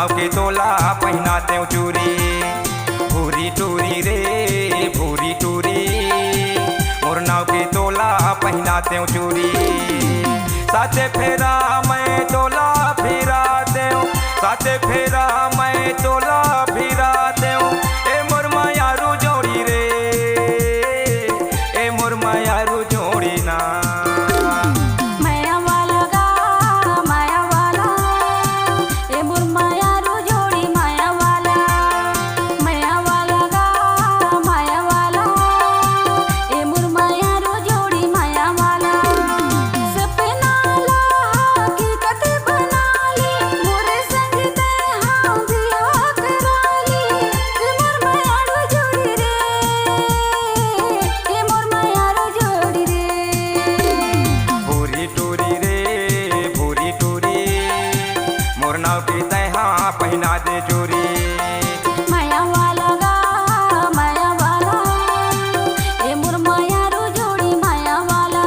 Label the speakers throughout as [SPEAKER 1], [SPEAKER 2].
[SPEAKER 1] नाव के तोला पहनाते चूरी। भूरी टूरी रे भूरी टूरी, मोर नाव के तोला पहनाते चूरी। साथे फेरा मैं तोला फिरा देऊ, साथे फेरा मैं तोला फिरा देऊ। ए मोर मायारू जोड़ी रे, ए मोर मायारू जोड़ी ना। पहना दे चूरी।
[SPEAKER 2] माया वाला गा माया वाला, ए मोर मायारू जोड़ी माया वाला।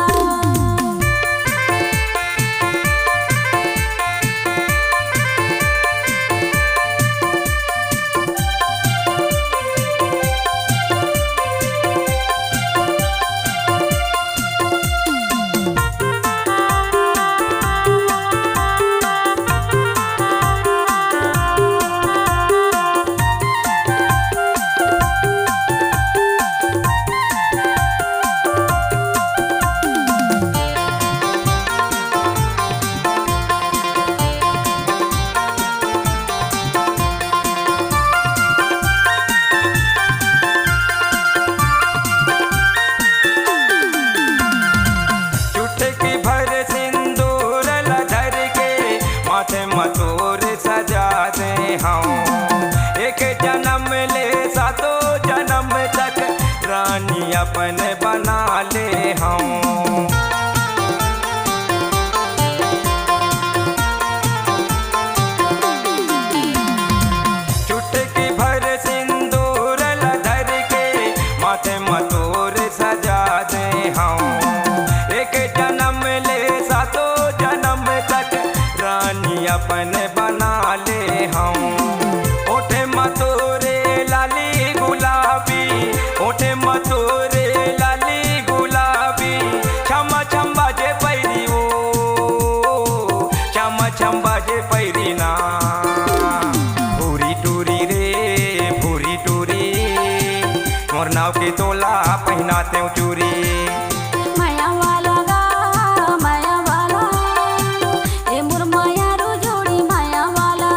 [SPEAKER 1] मतोर सजा दे हम एक जन्म ले सातो जन्म तक रानी अपन बना ले हम। चुटकी भर सिंदूर लधर के माथे मतोर सजा दे हम एक जन्म ले सातो जन्म तक रानी अपन बना ले हम। ओठे मतोरे लाली गुलाबी, ओठे मतोरे लाली गुलाबी, छम छम बाजे पैरी ओ छम छम बाजे पैरी ना। भूरी टूरी रे भूरी टूरी, मोर नाव के तोला पहनाते चूरी।
[SPEAKER 2] माया वाला गा माया वाला, ए मोर मायारू जोड़ी माया वाला।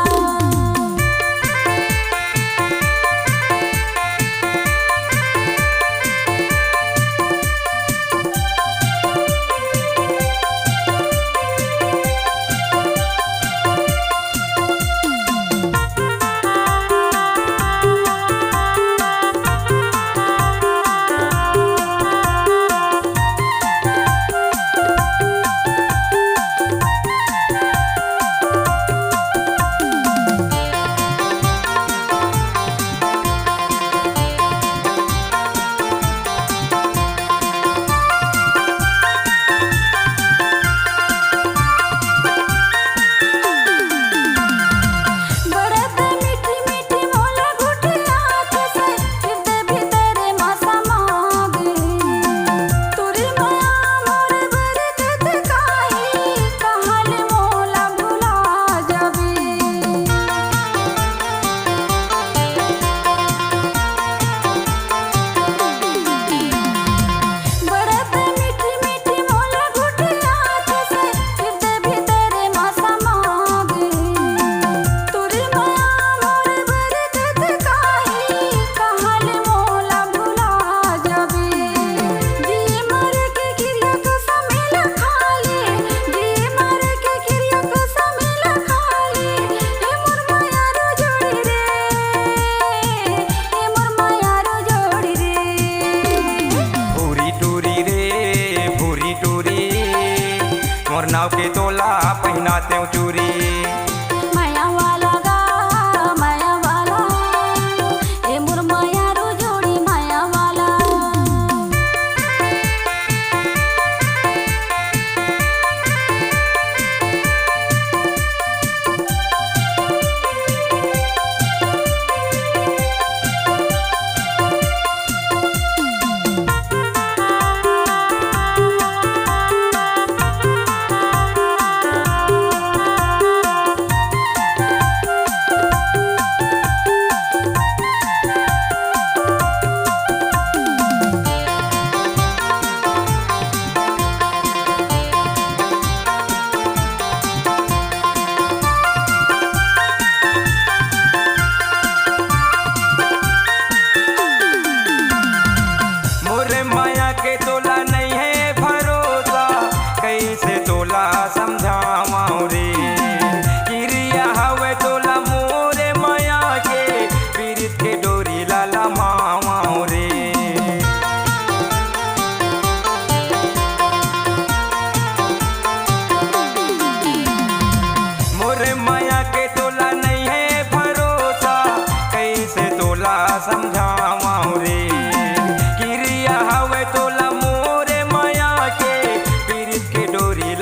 [SPEAKER 1] नाव के तोला पहनाते चूरी।
[SPEAKER 2] माया वाला गा माया वाला, ए मोर मायारू जोड़ी माया वाला।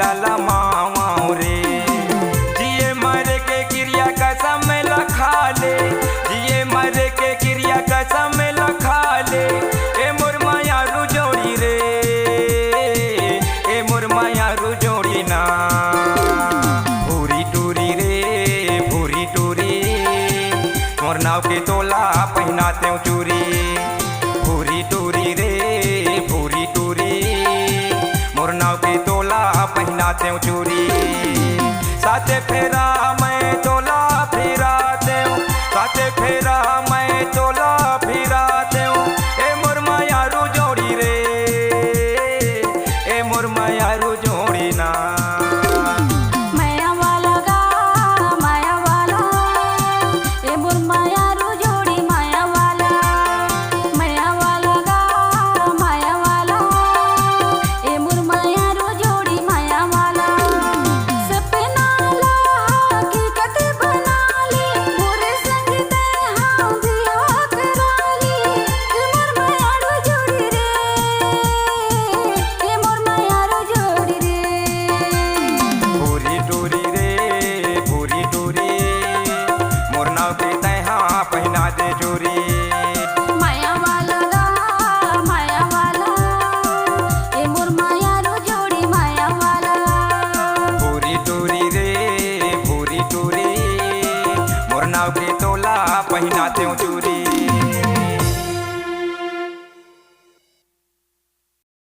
[SPEAKER 1] कलमाओ रे। जिए मरे के क्रिया कसम लखा ले, जिए मरे के क्रिया कसम लखा ले। ए मोर माया रू जोड़ी रे, ए मोर माया रू जोड़ी ना। भूरी टूरी रे भूरी टूरी, मोर नाव के तोला पहनाते चूरी। भूरी टूरी रे भूरी टूरी, मोर नाव के तोला पहनाते चूरी। साथे फेरा मैं तोला फिराते हूँ, साथे फेरा मैं तोला फिराते हूँ। ए मोर माया रू जोड़ी रे, ए मोर माया रू जोड़ी ना।
[SPEAKER 2] माया वाला गा माया वाला, ए मोर माया रू जोड़ी माया वाला। माया वाला गा माया वाला, ए मोर माया रू जोड़ी माया वाला। सपना ला हकीकत बना ली, मोरे संग ते हाँ बियाह करा ली। ए मोर माया रू जोड़ी रे, ए मोर माया रू जोड़ी रे।
[SPEAKER 1] भूरी टूरी रे भूरी टूरी, मोर नाव के तैहा पहना दे चूरी।
[SPEAKER 2] माया वाला गा माया वाला, ए मोर माया रू जोड़ी माया वाला।
[SPEAKER 1] भूरी टूरी रे भूरी टूरी, मोर नाव के